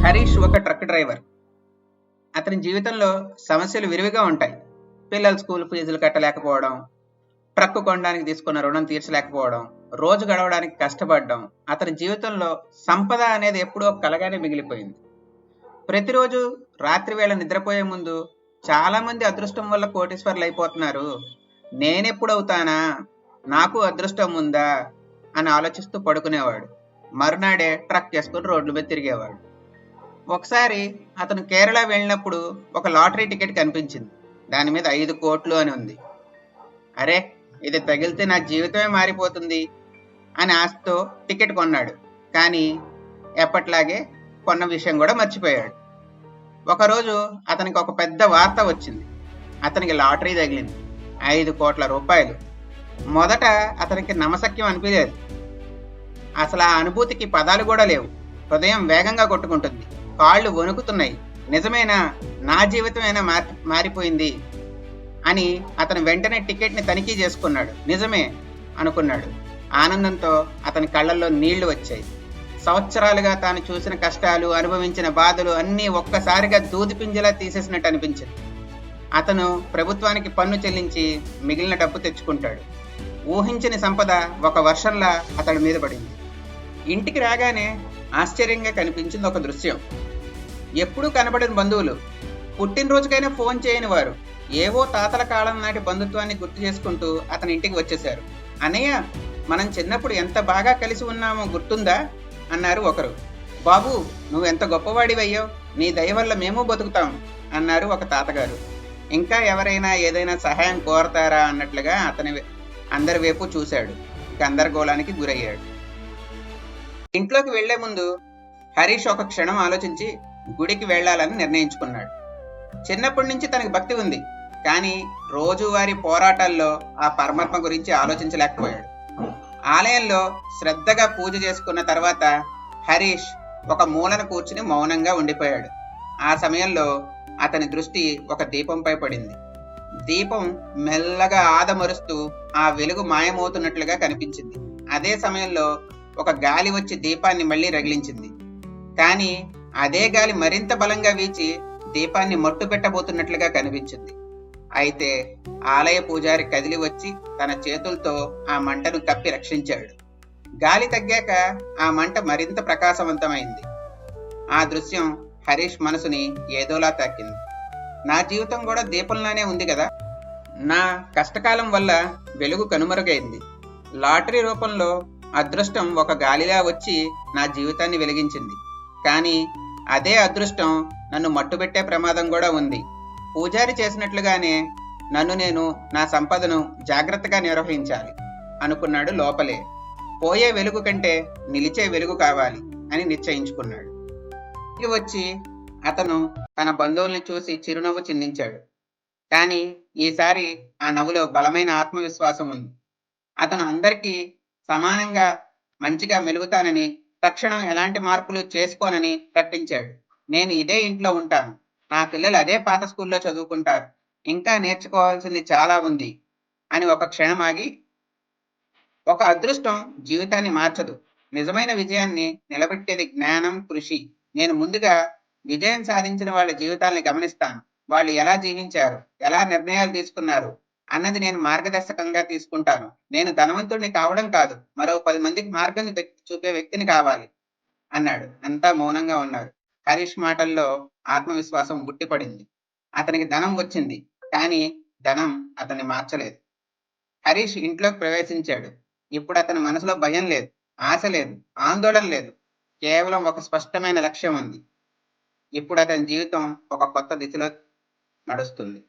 హరీష్ ఒక truck driver. అతని జీవితంలో సమస్యలు విరివిగా ఉంటాయి. పిల్లల స్కూల్ ఫీజులు కట్టలేకపోవడం, ట్రక్ కొనడానికి తీసుకున్న రుణం తీర్చలేకపోవడం, రోజు గడవడానికి కష్టపడడం. అతని జీవితంలో సంపద అనేది ఎప్పుడో కలగానే మిగిలిపోయింది. ప్రతిరోజు రాత్రి వేళ నిద్రపోయే ముందు చాలా మంది అదృష్టం వల్ల కోటీశ్వర్లు అయిపోతున్నారు, నేనెప్పుడవుతానా, నాకు అదృష్టం ఉందా అని ఆలోచిస్తూ పడుకునేవాడు. మరునాడే ట్రక్ చేసుకుని రోడ్ల మీద తిరిగేవాడు. ఒకసారి అతను కేరళ వెళ్ళినప్పుడు ఒక లాటరీ టికెట్ కనిపించింది. దాని మీద 5 కోట్లు అని ఉంది. అరే, ఇది తగిలితే నా జీవితమే మారిపోతుంది అని ఆశతో టికెట్ కొన్నాడు. కానీ ఎప్పట్లాగే కొన్న విషయం కూడా మర్చిపోయాడు. ఒకరోజు అతనికి ఒక పెద్ద వార్త వచ్చింది. అతనికి లాటరీ తగిలింది, 5 కోట్ల రూపాయలు. మొదట అతనికి నమ్మశక్యం అనిపించలేదు. అసలు ఆ అనుభూతికి పదాలు కూడా లేవు. హృదయం వేగంగా కొట్టుకుంటుంది, కాళ్ళు వణుకుతున్నాయి. నిజమేనా, నా జీవితమైనా మారిపోయింది అని అతను వెంటనే టికెట్ని తనిఖీ చేసుకున్నాడు. నిజమే అనుకున్నాడు. ఆనందంతో అతని కళ్ళల్లో నీళ్లు వచ్చాయి. సంవత్సరాలుగా తాను చూసిన కష్టాలు, అనుభవించిన బాధలు అన్నీ ఒక్కసారిగా దూదిపింజలా తీసేసినట్టు అనిపించింది. అతను ప్రభుత్వానికి పన్ను చెల్లించి మిగిలిన డబ్బు తెచ్చుకుంటాడు. ఊహించిన సంపద ఒక వర్షంలా అతడి మీద పడింది. ఇంటికి రాగానే ఆశ్చర్యంగా కనిపించింది ఒక దృశ్యం. ఎప్పుడూ కనబడిన బంధువులు, పుట్టినరోజుకైనా ఫోన్ చేయని వారు, ఏవో తాతల కాలం నాటి బంధుత్వాన్ని గుర్తు చేసుకుంటూ అతని ఇంటికి వచ్చేశారు. అన్నయ్య, మనం చిన్నప్పుడు ఎంత బాగా కలిసి ఉన్నామో గుర్తుందా అన్నారు ఒకరు. బాబు, నువ్వు ఎంత గొప్పవాడివయ్యో, నీ దయ వల్ల మేము బతుకుతాం అన్నారు ఒక తాతగారు. ఇంకా ఎవరైనా ఏదైనా సహాయం కోరతారా అన్నట్లుగా అతని అందరి వైపు చూశాడు. గందరగోళానికి గురయ్యాడు. ఇంట్లోకి వెళ్లే ముందు హరీష్ ఒక క్షణం ఆలోచించి గుడికి వెళ్లాలని నిర్ణయించుకున్నాడు. చిన్నప్పటి నుంచి తనకి భక్తి ఉంది, కానీ రోజువారీ పోరాటాల్లో ఆ పరమాత్మ గురించి ఆలోచించలేకపోయాడు. ఆలయంలో శ్రద్ధగా పూజ చేసుకున్న తర్వాత హరీష్ ఒక మూలన కూర్చుని మౌనంగా ఉండిపోయాడు. ఆ సమయంలో అతని దృష్టి ఒక దీపంపై పడింది. దీపం మెల్లగా ఆదమరుస్తూ ఆ వెలుగు మాయమవుతున్నట్లుగా కనిపించింది. అదే సమయంలో ఒక గాలి వచ్చి దీపాన్ని మళ్లీ రగిలించింది. కానీ అదే గాలి మరింత బలంగా వీచి దీపాన్ని మట్టు పెట్టబోతున్నట్లుగా కనిపించింది. అయితే ఆలయ పూజారి కదిలి వచ్చి తన చేతులతో ఆ మంటను కప్పి రక్షించాడు. గాలి తగ్గాక ఆ మంట మరింత ప్రకాశవంతమైంది. ఆ దృశ్యం హరీష్ మనసుని ఏదోలా తాకింది. నా జీవితం కూడా దీపంలానే ఉంది కదా. నా కష్టకాలం వల్ల వెలుగు కనుమరుగైంది. లాటరీ రూపంలో అదృష్టం ఒక గాలిలా వచ్చి నా జీవితాన్ని వెలిగించింది. కానీ అదే అదృష్టం నన్ను మట్టుబెట్టే ప్రమాదం కూడా ఉంది. పూజారి చేసినట్లుగానే నన్ను నేను, నా సంపదను జాగ్రత్తగా నిర్వహించాలి అనుకున్నాడు లోపలే. పోయే వెలుగు కంటే నిలిచే వెలుగు కావాలి అని నిశ్చయించుకున్నాడు. ఇంటికి వచ్చి అతను తన బంధువుల్ని చూసి చిరునవ్వు చిందించాడు. కానీ ఈసారి ఆ నవ్వులో బలమైన ఆత్మవిశ్వాసం ఉంది. అతను అందరికీ సమానంగా మంచిగా మెలుగుతానని, తక్షణం ఎలాంటి మార్పులు చేసుకోనని ప్రకటించాడు. నేను ఇదే ఇంట్లో ఉంటాను, నా పిల్లలు అదే పాత స్కూల్లో చదువుకుంటారు, ఇంకా నేర్చుకోవాల్సింది చాలా ఉంది అని ఒక క్షణం ఆగి, ఒక అదృష్టం జీవితాన్ని మార్చదు, నిజమైన విజయాన్ని నిలబెట్టేది జ్ఞానం, కృషి. నేను ముందుగా విజయం సాధించిన వాళ్ళ జీవితాలని గమనిస్తాను. వాళ్ళు ఎలా జీవించారు, ఎలా నిర్ణయాలు తీసుకున్నారు అన్నది నేను మార్గదర్శకంగా తీసుకుంటాను. నేను ధనవంతుడిని కావడం కాదు, మరో 10 మందికి మార్గం చూపే వ్యక్తిని కావాలి అన్నాడు. అంతా మౌనంగా ఉన్నారు. హరీష్ మాటల్లో ఆత్మవిశ్వాసం బుట్టిపడింది. అతనికి ధనం వచ్చింది, కానీ ధనం అతన్ని మార్చలేదు. హరీష్ ఇంట్లోకి ప్రవేశించాడు. ఇప్పుడు అతని మనసులో భయం లేదు, ఆశ లేదు, ఆందోళన లేదు. కేవలం ఒక స్పష్టమైన లక్ష్యం ఉంది. ఇప్పుడు అతని జీవితం ఒక కొత్త దిశలో నడుస్తుంది.